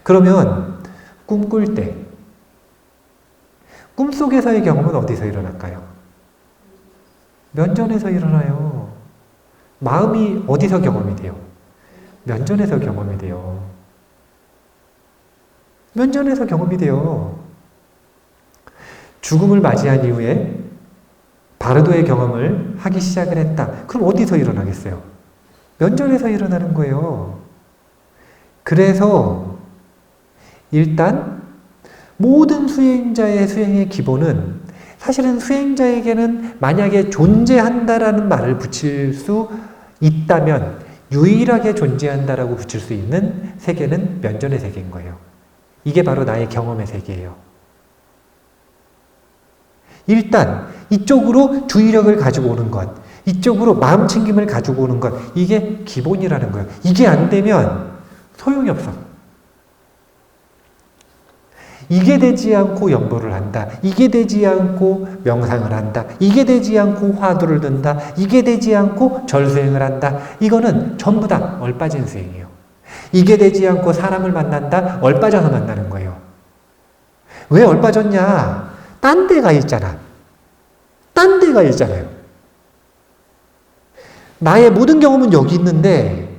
그러면 꿈꿀 때 꿈속에서의 경험은 어디서 일어날까요? 면전에서 일어나요. 마음이 어디서 경험이 돼요? 면전에서 경험이 돼요. 면전에서 경험이 돼요. 죽음을 맞이한 이후에 바르도의 경험을 하기 시작을 했다. 그럼 어디서 일어나겠어요? 면전에서 일어나는 거예요. 그래서 일단 모든 수행자의 수행의 기본은 사실은 수행자에게는 만약에 존재한다라는 말을 붙일 수 있다면 유일하게 존재한다라고 붙일 수 있는 세계는 면전의 세계인 거예요. 이게 바로 나의 경험의 세계예요. 일단 이쪽으로 주의력을 가지고 오는 것, 이쪽으로 마음 챙김을 가지고 오는 것, 이게 기본이라는 거예요. 이게 안 되면 소용이 없어. 이게 되지 않고 연보를 한다. 이게 되지 않고 명상을 한다. 이게 되지 않고 화두를 든다. 이게 되지 않고 절수행을 한다. 이거는 전부 다 얼빠진 수행이에요. 이게 되지 않고 사람을 만난다. 얼빠져서 만나는 거예요. 왜 얼빠졌냐? 딴 데가 있잖아. 딴 데가 있잖아요. 나의 모든 경험은 여기 있는데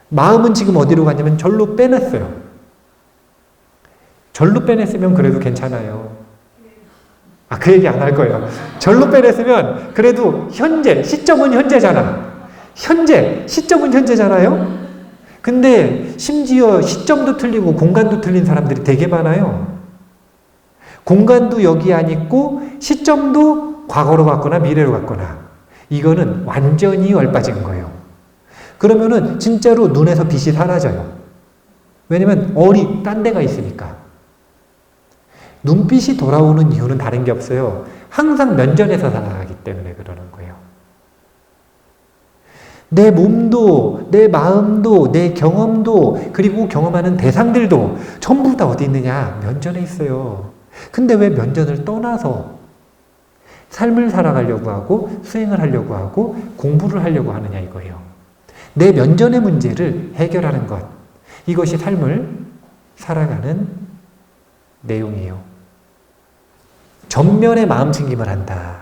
마음은 지금 어디로 갔냐면 절로 빼냈어요. 절로 빼냈으면 그래도 괜찮아요. 그 얘기 안 할 거예요. 절로 빼냈으면 그래도 현재, 시점은 현재잖아. 시점은 현재잖아요. 근데 심지어 시점도 틀리고 공간도 틀린 사람들이 되게 많아요. 공간도 여기 안 있고 시점도 과거로 갔거나 미래로 갔거나. 이거는 완전히 얼빠진 거예요. 그러면은 진짜로 눈에서 빛이 사라져요. 왜냐면 얼이 딴 데가 있으니까. 눈빛이 돌아오는 이유는 다른 게 없어요. 항상 면전에서 살아가기 때문에 그러는 거예요. 내 몸도, 내 마음도, 내 경험도, 그리고 경험하는 대상들도 전부 다 어디 있느냐? 면전에 있어요. 근데 왜 면전을 떠나서 삶을 살아가려고 하고 수행을 하려고 하고 공부를 하려고 하느냐 이거예요. 내 면전의 문제를 해결하는 것. 이것이 삶을 살아가는 내용이에요. 전면에 마음 챙김을 한다.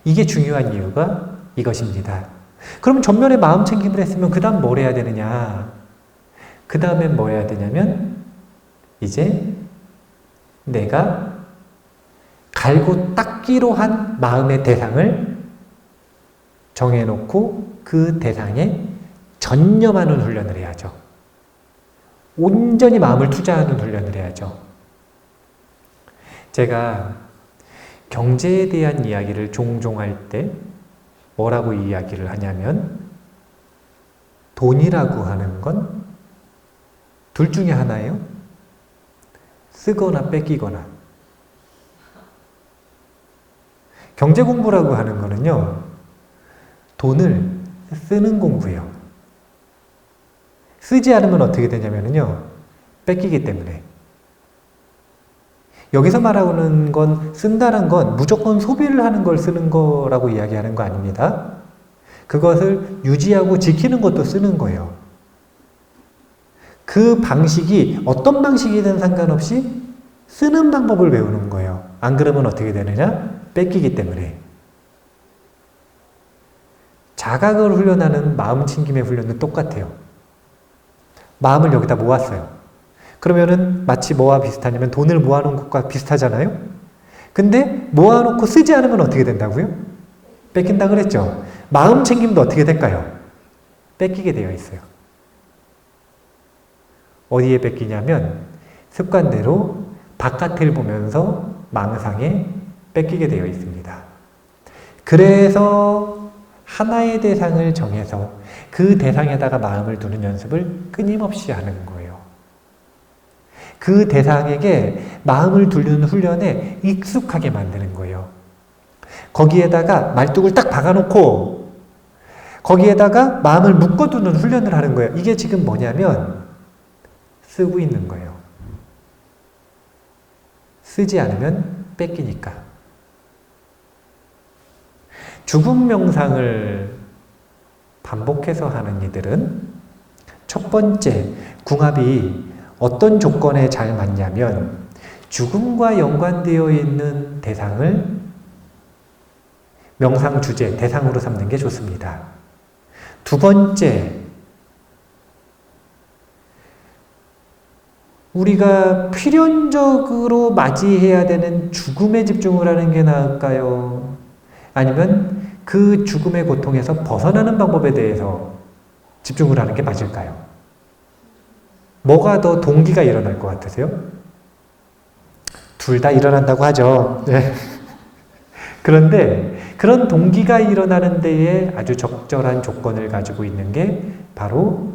이게 중요한 이유가 이것입니다. 그럼 전면에 마음 챙김을 했으면 그 다음 뭘 해야 되느냐? 그 다음엔 뭐 해야 되냐면 이제 내가 갈고 닦기로 한 마음의 대상을 정해놓고 그 대상에 전념하는 훈련을 해야죠. 온전히 마음을 투자하는 훈련을 해야죠. 제가 경제에 대한 이야기를 종종 할 때 뭐라고 이야기를 하냐면 돈이라고 하는 건 둘 중에 하나예요. 쓰거나 뺏기거나. 경제 공부라고 하는 거는요. 돈을 쓰는 공부예요. 쓰지 않으면 어떻게 되냐면요. 뺏기기 때문에. 여기서 말하는 건 쓴다는 건 무조건 소비를 하는 걸 쓰는 거라고 이야기하는 거 아닙니다. 그것을 유지하고 지키는 것도 쓰는 거예요. 그 방식이 어떤 방식이든 상관없이 쓰는 방법을 배우는 거예요. 안 그러면 어떻게 되느냐? 뺏기기 때문에. 자각을 훈련하는 마음 챙김의 훈련은 똑같아요. 마음을 여기다 모았어요. 그러면은 마치 뭐와 비슷하냐면 돈을 모아놓은 것과 비슷하잖아요? 근데 모아놓고 쓰지 않으면 어떻게 된다고요? 뺏긴다 그랬죠? 마음 챙김도 어떻게 될까요? 뺏기게 되어 있어요. 어디에 뺏기냐면 습관대로 바깥을 보면서 망상에 뺏기게 되어 있습니다. 그래서 하나의 대상을 정해서 그 대상에다가 마음을 두는 연습을 끊임없이 하는 거예요. 그 대상에게 마음을 두는 훈련에 익숙하게 만드는 거예요. 거기에다가 말뚝을 딱 박아놓고 거기에다가 마음을 묶어두는 훈련을 하는 거예요. 이게 지금 뭐냐면 쓰고 있는 거예요. 쓰지 않으면 뺏기니까. 죽음 명상을 반복해서 하는 이들은 첫 번째, 궁합이 어떤 조건에 잘 맞냐면 죽음과 연관되어 있는 대상을 명상 주제, 대상으로 삼는 게 좋습니다. 두 번째, 우리가 필연적으로 맞이해야 되는 죽음에 집중을 하는 게 나을까요? 아니면 그 죽음의 고통에서 벗어나는 방법에 대해서 집중을 하는 게 맞을까요? 뭐가 더 동기가 일어날 것 같으세요? 둘 다 일어난다고 하죠. 네. 그런데 그런 동기가 일어나는 데에 아주 적절한 조건을 가지고 있는 게 바로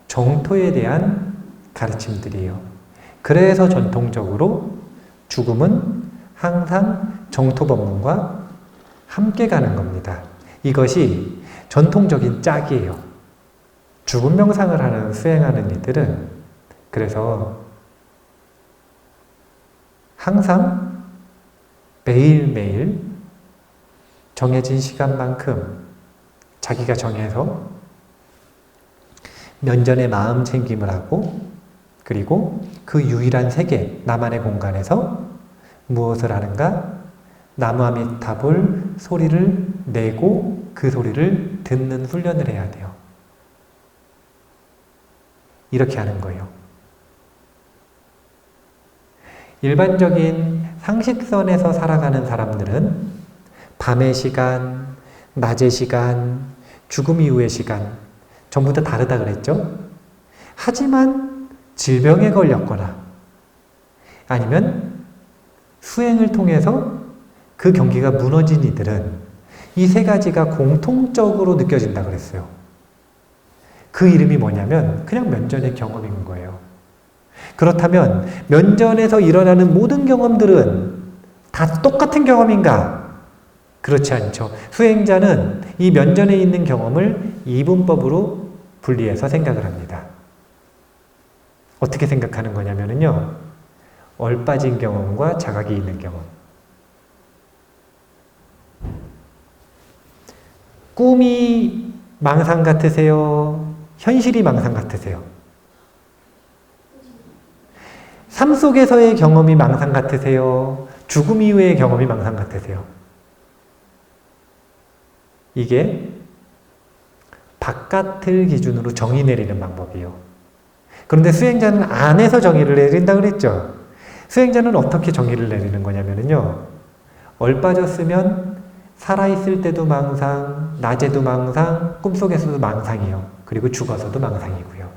정토에 대한 가르침들이에요. 그래서 전통적으로 죽음은 항상 정토 법문과 함께 가는 겁니다. 이것이 전통적인 짝이에요. 죽음 명상을 하는, 수행하는 이들은 그래서 항상 매일매일 정해진 시간만큼 자기가 정해서 면전에 마음 챙김을 하고 그리고 그 유일한 세계, 나만의 공간에서 무엇을 하는가? 나무아미타불 소리를 내고 그 소리를 듣는 훈련을 해야 돼요. 이렇게 하는 거예요. 일반적인 상식선에서 살아가는 사람들은 밤의 시간, 낮의 시간, 죽음 이후의 시간 전부 다 다르다 그랬죠? 하지만 질병에 걸렸거나 아니면 수행을 통해서 그 경기가 무너진 이들은 이 세 가지가 공통적으로 느껴진다 그랬어요. 그 이름이 뭐냐면 그냥 면전의 경험인 거예요. 그렇다면 면전에서 일어나는 모든 경험들은 다 똑같은 경험인가? 그렇지 않죠. 수행자는 이 면전에 있는 경험을 이분법으로 분리해서 생각을 합니다. 어떻게 생각하는 거냐면요. 얼빠진 경험과 자각이 있는 경험. 꿈이 망상 같으세요? 현실이 망상 같으세요? 삶 속에서의 경험이 망상 같으세요? 죽음 이후의 경험이 망상 같으세요? 이게 바깥을 기준으로 정의 내리는 방법이에요. 그런데 수행자는 안에서 정의를 내린다고 그랬죠. 수행자는 어떻게 정의를 내리는 거냐면요. 얼빠졌으면 살아있을 때도 망상, 낮에도 망상, 꿈속에서도 망상이요. 그리고 죽어서도 망상이고요.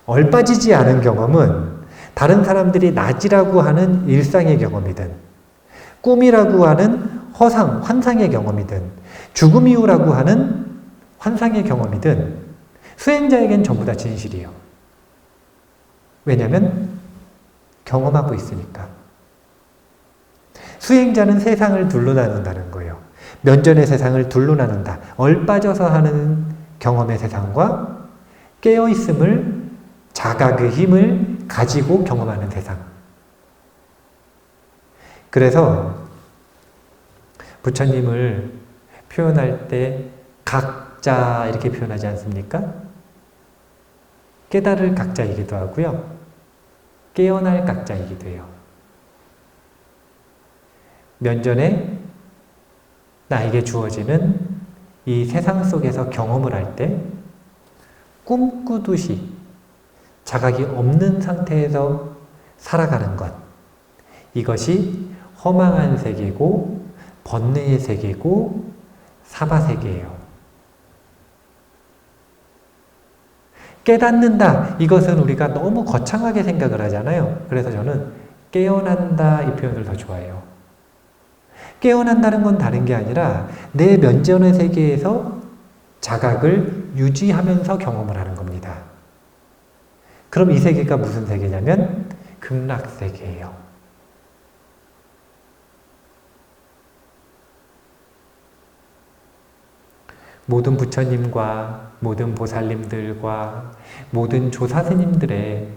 얼빠지지 않은 경험은 다른 사람들이 낮이라고 하는 일상의 경험이든 꿈이라고 하는 허상, 환상의 경험이든 죽음 이후라고 하는 환상의 경험이든 수행자에겐 전부 다 진실이에요. 왜냐하면 경험하고 있으니까. 수행자는 세상을 둘로 나눈다는 거예요. 면전의 세상을 둘로 나눈다. 얼빠져서 하는 경험의 세상과 깨어있음을 자각의 힘을 가지고 경험하는 세상. 그래서 부처님을 표현할 때 각자 이렇게 표현하지 않습니까? 깨달을 각자이기도 하고요. 깨어날 각자이기도 해요. 면전에 나에게 주어지는 이 세상 속에서 경험을 할 때 꿈꾸듯이 자각이 없는 상태에서 살아가는 것. 이것이 허망한 세계고 번뇌의 세계고 사바세계예요. 깨닫는다. 이것은 우리가 너무 거창하게 생각을 하잖아요. 그래서 저는 깨어난다 이 표현을 더 좋아해요. 깨어난다는 건 다른 게 아니라 내 면전의 세계에서 자각을 유지하면서 경험을 하는 겁니다. 그럼 이 세계가 무슨 세계냐면 극락세계예요. 모든 부처님과 모든 보살님들과 모든 조사스님들의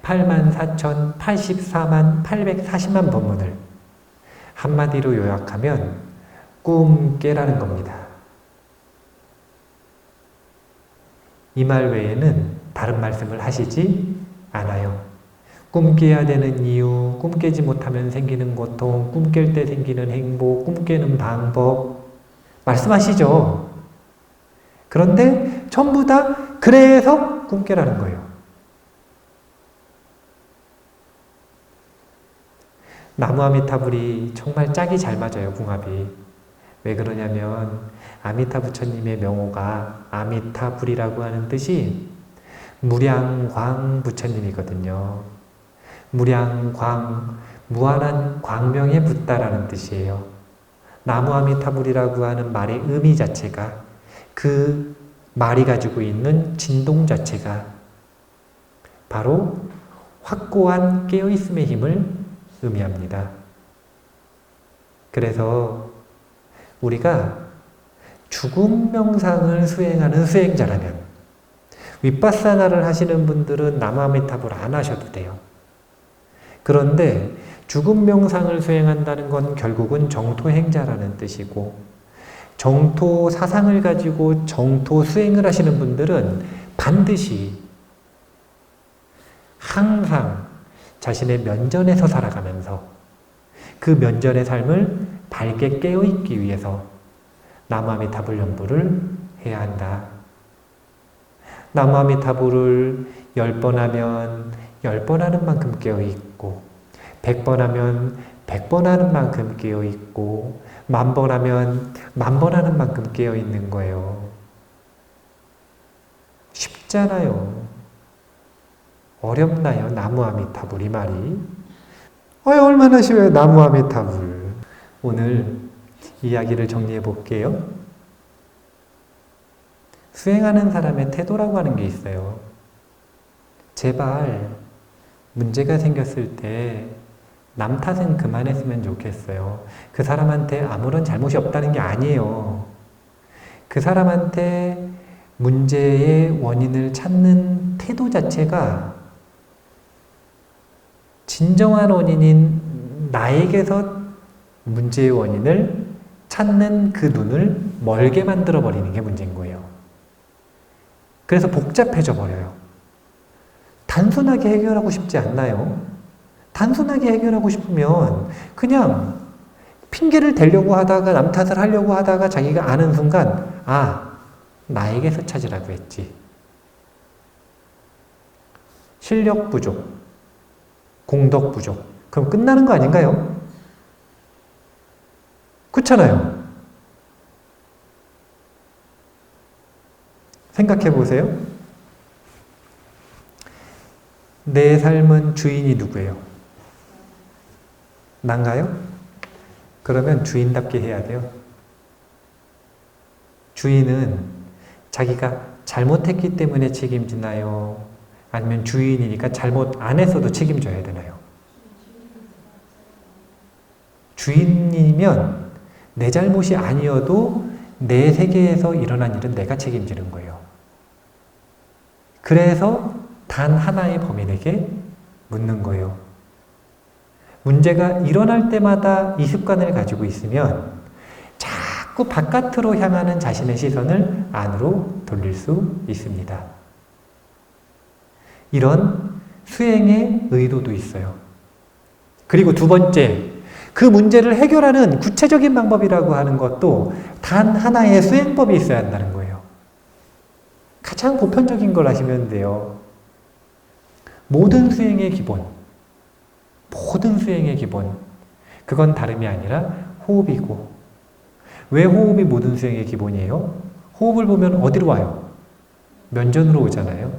84,084만 840만 법문을 한마디로 요약하면 꿈 깨라는 겁니다. 이 말 외에는 다른 말씀을 하시지 않아요. 꿈 깨야 되는 이유, 꿈 깨지 못하면 생기는 고통, 꿈 깰 때 생기는 행복, 꿈 깨는 방법 말씀하시죠. 그런데 전부 다 그래서 꿈 깨라는 거예요. 나무 아미타불이 정말 짝이 잘 맞아요, 궁합이. 왜 그러냐면 아미타 부처님의 명호가 아미타불이라고 하는 뜻이 무량광 부처님이거든요. 무량광, 무한한 광명에 붙다라는 뜻이에요. 나무 아미타불이라고 하는 말의 의미 자체가, 그 말이 가지고 있는 진동 자체가 바로 확고한 깨어있음의 힘을 의미합니다. 그래서 우리가 죽음 명상을 수행하는 수행자라면, 윗바사나를 하시는 분들은 나무 아미타불 안 하셔도 돼요. 그런데 죽음 명상을 수행한다는 건 결국은 정토행자라는 뜻이고, 정토 사상을 가지고 정토 수행을 하시는 분들은 반드시 항상 자신의 면전에서 살아가면서 그 면전의 삶을 밝게 깨어있기 위해서 나무 아미타불 연부를 해야 한다. 나무 아미타불을 10번 하면 10번 하는 만큼 깨어있고, 100번 하면 100번 하는 만큼 깨어있고, 10,000번 하면 10,000번 하는 만큼 깨어있는 거예요. 쉽잖아요. 어렵나요? 나무 아미타불 이 말이. 얼마나 쉬워요, 나무 아미타불. 오늘 이야기를 정리해 볼게요. 수행하는 사람의 태도라고 하는 게 있어요. 제발 문제가 생겼을 때 남 탓은 그만했으면 좋겠어요. 그 사람한테 아무런 잘못이 없다는 게 아니에요. 그 사람한테 문제의 원인을 찾는 태도 자체가 진정한 원인인 나에게서 문제의 원인을 찾는 그 눈을 멀게 만들어 버리는 게 문제인 거예요. 그래서 복잡해져 버려요. 단순하게 해결하고 싶지 않나요? 단순하게 해결하고 싶으면 그냥 핑계를 대려고 하다가 남 탓을 하려고 하다가 자기가 아는 순간, 아, 나에게서 찾으라고 했지. 실력 부족, 공덕 부족. 그럼 끝나는 거 아닌가요? 그렇잖아요. 생각해 보세요. 내 삶은 주인이 누구예요? 난가요? 그러면 주인답게 해야 돼요. 주인은 자기가 잘못했기 때문에 책임지나요? 아니면 주인이니까 잘못 안 했어도 책임져야 되나요? 주인이면 내 잘못이 아니어도 내 세계에서 일어난 일은 내가 책임지는 거예요. 그래서 단 하나의 범인에게 묻는 거예요. 문제가 일어날 때마다 이 습관을 가지고 있으면 자꾸 바깥으로 향하는 자신의 시선을 안으로 돌릴 수 있습니다. 이런 수행의 의도도 있어요. 그리고 두 번째, 그 문제를 해결하는 구체적인 방법이라고 하는 것도 단 하나의 수행법이 있어야 한다는 거예요. 가장 보편적인 걸 하시면 돼요. 모든 수행의 기본, 그건 다름이 아니라 호흡이고, 왜 호흡이 모든 수행의 기본이에요? 호흡을 보면 어디로 와요? 면전으로 오잖아요.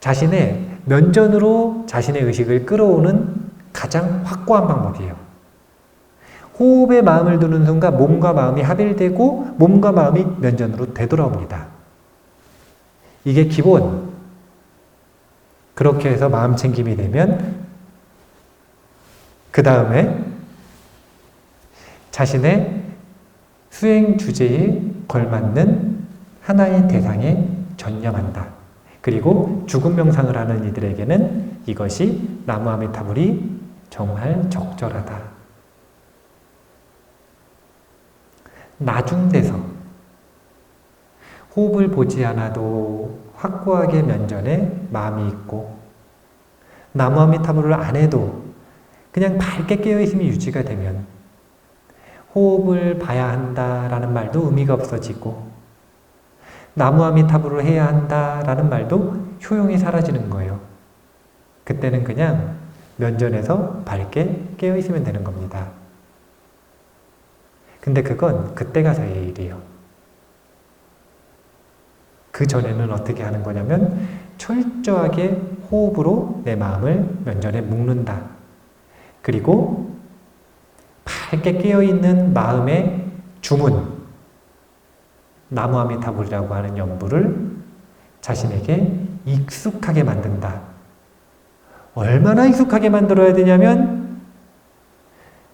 자신의 면전으로 자신의 의식을 끌어오는 가장 확고한 방법이에요. 호흡에 마음을 두는 순간 몸과 마음이 합일되고 몸과 마음이 면전으로 되돌아옵니다. 이게 기본. 그렇게 해서 마음 챙김이 되면 그 다음에 자신의 수행 주제에 걸맞는 하나의 대상에 전념한다. 그리고 죽음 명상을 하는 이들에게는 이것이 나무 아미타불이 정말 적절하다. 나중대성. 호흡을 보지 않아도 확고하게 면전에 마음이 있고, 나무아미타불을 안 해도 그냥 밝게 깨어있음이 유지가 되면 호흡을 봐야 한다라는 말도 의미가 없어지고, 나무아미타불을 해야 한다라는 말도 효용이 사라지는 거예요. 그때는 그냥 면전에서 밝게 깨어있으면 되는 겁니다. 근데 그건 그때 가서의 일이에요. 그 전에는 어떻게 하는 거냐면 철저하게 호흡으로 내 마음을 면전에 묶는다. 그리고 밝게 깨어있는 마음의 주문, 나무아미타불이라고 하는 연부를 자신에게 익숙하게 만든다. 얼마나 익숙하게 만들어야 되냐면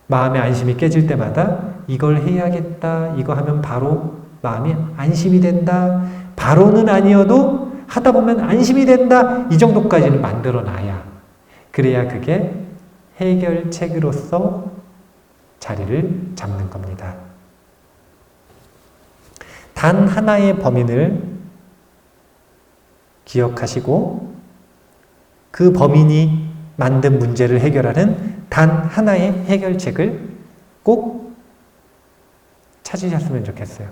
마음의 안심이 깨질 때마다 이걸 해야겠다, 이거 하면 바로 마음이 안심이 된다, 바로는 아니어도 하다 보면 안심이 된다, 이 정도까지는 만들어 놔야, 그래야 그게 해결책으로서 자리를 잡는 겁니다. 단 하나의 범인을 기억하시고 그 범인이 만든 문제를 해결하는 단 하나의 해결책을 꼭 찾으셨으면 좋겠어요.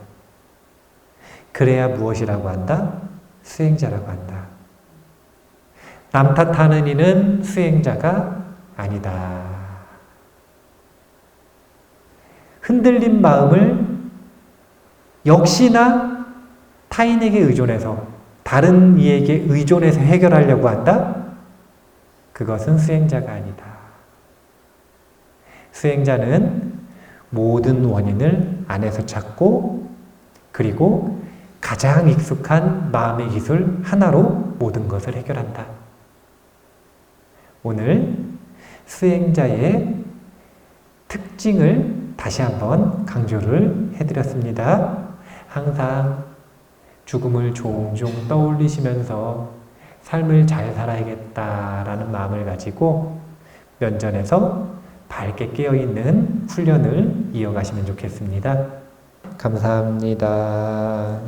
그래야 무엇이라고 한다? 수행자라고 한다. 남 탓하는 이는 수행자가 아니다. 흔들린 마음을 역시나 타인에게 의존해서, 다른 이에게 의존해서 해결하려고 한다? 그것은 수행자가 아니다. 수행자는 모든 원인을 안에서 찾고, 그리고 가장 익숙한 마음의 기술 하나로 모든 것을 해결한다. 오늘 수행자의 특징을 다시 한번 강조를 해드렸습니다. 항상 죽음을 종종 떠올리시면서 삶을 잘 살아야겠다라는 마음을 가지고 면전에서 밝게 깨어있는 훈련을 이어가시면 좋겠습니다. 감사합니다.